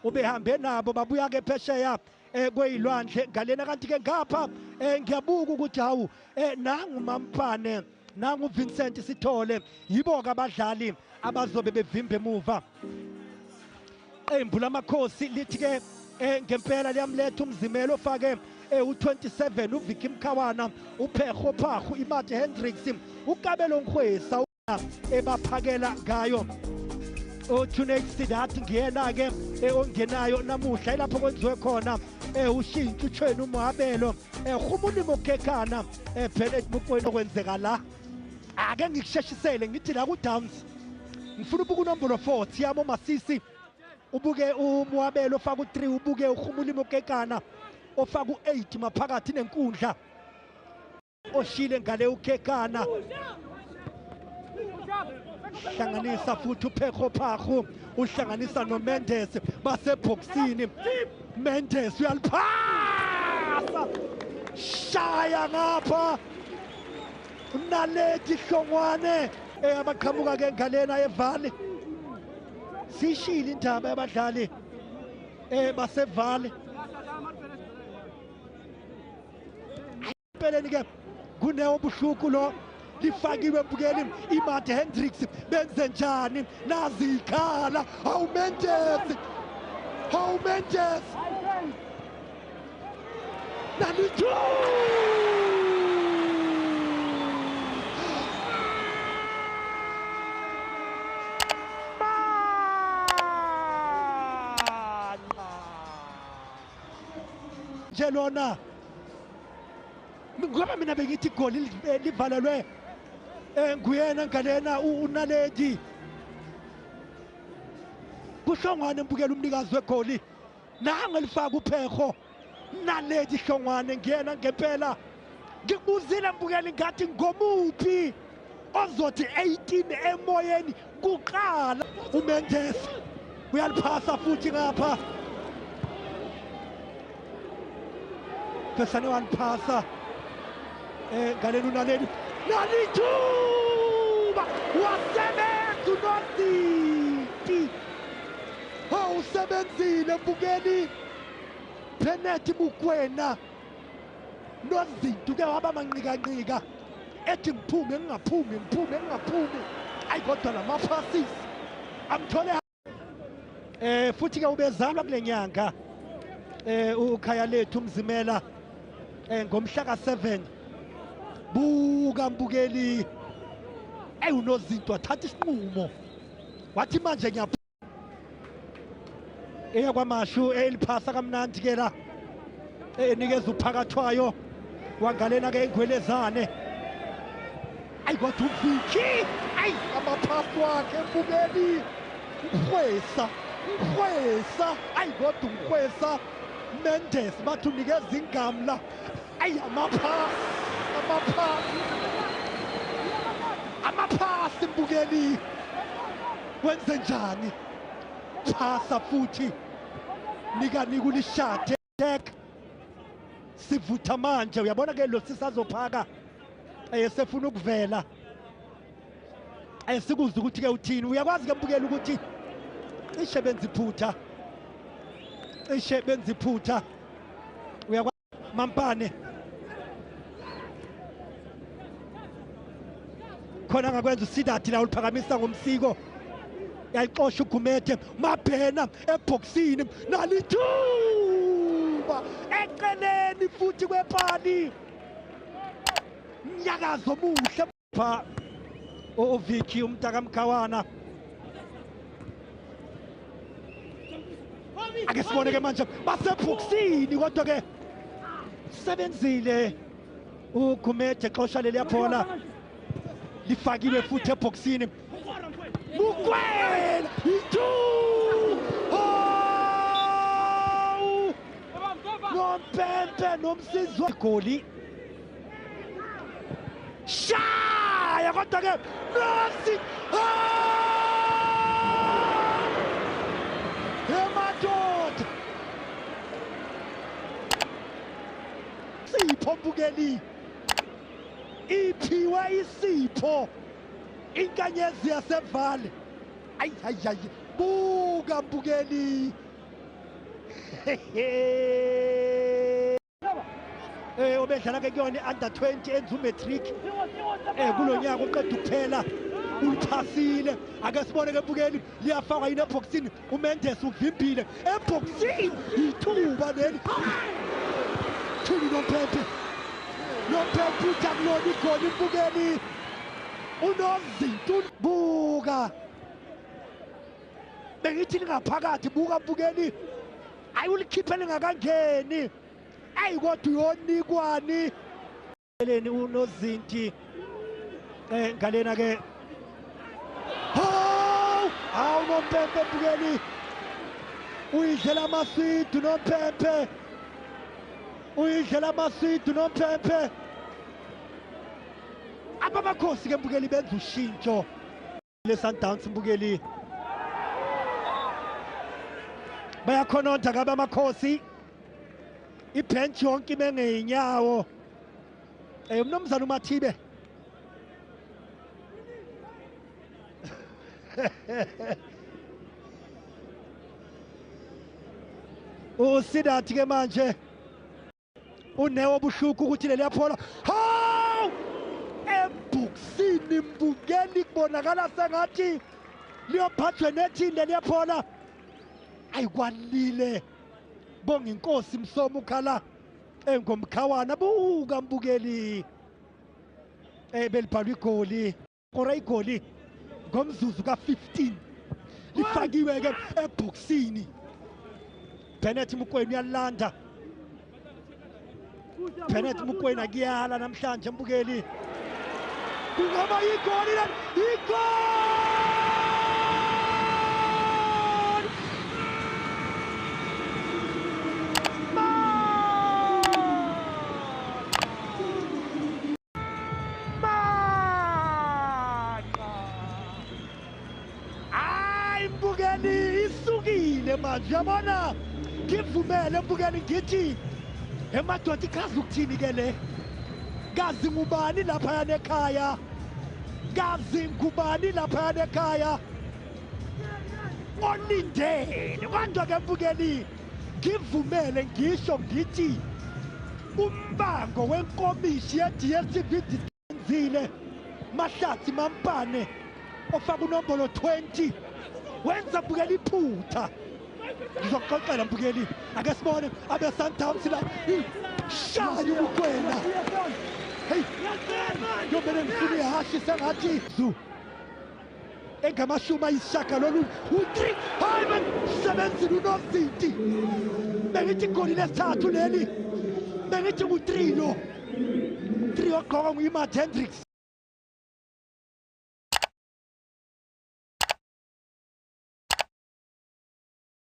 ubehambe nabo babuya ke phesheya kweyilwandle ngalena kanti ke ngapha ngiyabuka ukuthi hawu nangu Mampane nangu Vincent Sithole yibo ke abadlali abazobe bevimba emuva. Iqembu lamakhosi lithi ke ngempela liyamletha uMzimelo ofake u27 uVicky Mkhawana uPhego Phakhu iMate Hendricks uKabelo Ngwesa ebaphakela ngayo uTunex Sidathi ngiyena ke ongenayo namuhla ilapho kwenziwe khona ushintsho uThweni uMhabelo Khumuni Mokekana Bennett Mokweni kwenzeka la ake ngikusheshisele ngithi la ku Downs ngifuna ubuka unombolo 4 Thiyamo Masisi ubuke uMhabelo ofaka u3 ubuke uKhumuli Mokekana ofaka u8 maphakathi nenkundla oshile ngale uKekana hlanganisa futhi uPhego Phakhu uhlanganisa noMendes baseboxini Mendes uyaliphasa shaya ngapha Naledi Hlongwane abaqhamuka ke ngalena eValley sishile indaba yabadlali baseValley empeleni ke kunewo buhluku lo lifakiwe mbukeli iMate Hendricks benze njani nazi ikhala hawu Mendes nalithu lona ngoba mina bengithi igoli livalelwe nguyena ngalena uNaledi kuHlongwane mbukela umnikazi wegoli nange lifaka uPhego Naledi Hlongwane ngiyena ngempela ngikubuzile mbukeli ngathi ngomuphi ozothi 18 emoyeni kuqala uMendes uyaliphasa futhi ngapha Pesane wanphasa ngalena uNaledi Nalithuba wasebenza uNositi usebenzile mbukeli Bennett Mokweni nozinto ke waba manqika ethi ngiphume ngingaphumi ayi kodwa lamaphasisi amthole futhi ke ubezalwa kule nyanga ukhaya lethu uMzimela ngomhla ka7 buka mbukeli unozinto wathatha isinqumo wathi manje ngiyaphuma kwamashu eliphasa kamnandi ke la enikeza uphakathwayo wangalena ke ingwelezane ayi kodwa uVicky ayi amaphasi wakhe mbukeli Ngwesa ayi kodwa Ngwesa Mendes bathi unikeza ingamla ayi amaphasi mbukeli wenze njani phasa futhi nika ulishade sivutha manje uyabona ke lo sisazophaka sefuna ukuvela sikuza ukuthi ke uthini uyakwazi ke mbukeli ukuthi cishe benza iphutha uyakwazi Mampane khona ngakwenza uSidathi la uliphakamisa ngomsiko yayixosha uGumede Mabhena eboxini nalithuba eceleni futhi kwepali Nyakazo muhle pha uVicky umntaka Mkhawana ake sibone ke manje baseboxini kodwa ke sebenzile uGumede exosha leli yaphola lifakiwe futhi eboxini Mokweni noMpempe nomsizi wegoli shaya kodwa ke nosi emadoda Sipho mbukeli iphiwe isipho inkanyezi yaseValley ayi buka mbukeli Obedlala ke kuyona under 20 enza umatric kulonyaka uqeda ukuphela uyiphasile ake sibone ke Mbukeli liyafakwa yini eboxini uMendes uvimbile eboxini ithuba leli thini nomphethe ujakulona igoli Mbukeli unozinto buka bengithi lingaphakathi buka Mbukeli ayi ulikhiphe lingakangeni ayi kodwa uyonikwani eleni unozinti ngalena ke hawu nompempe Mbukeli uyidlela amasidu nompempe uyidlela amasidu nompempe abamakhosi ke Mbukeli benza ushintsho le Sundowns Mbukeli bayakhononda kabe amakhosi ibench yonke imengeyinyawo umnumzana uMathibe uSidathi ke manje unewo buhluku ukuthi leliya phola hawu ebuksini Mbukeli kubonakala sengathi liyophathwe nethi leliya phola ayikwalile bonga inkosi Msomo ukhala ngomkhawana buka Mbukeli belibhalwa igoli kora igoli ngomzuzu ka15 lifakiwe ke eboxini Bennett Mokoena uyalanda Bennett Mokoena kuyala namhlanje Mbukeli kungaba igoli Mbukeli isukile manje yabona ngivumele Mbukeli ngithi emadoda ikazi ukuthini ke le kazi ngubani lapha yana ekhaya kazi ngubani lapha yana ekhaya olindele kodwa ke Mbukeli ngivumele ngisho ngithi umbango wenkomishi ye-DStv dizenzile Mahlatsi Mampane ofaka unombolo 20 wenza Mbukeli iphutha ngizokuxoxela Mbukeli ake sibone abe Sundowns la shaya Mokoena hey yobele ngifuna ihashi sengathi engamashumi ayishagalolunye u3 hayi man sebenzile unozinti bengithi igoli lesithathu leli bengithi u3 lo 3 ogqoka nguImad Hendricks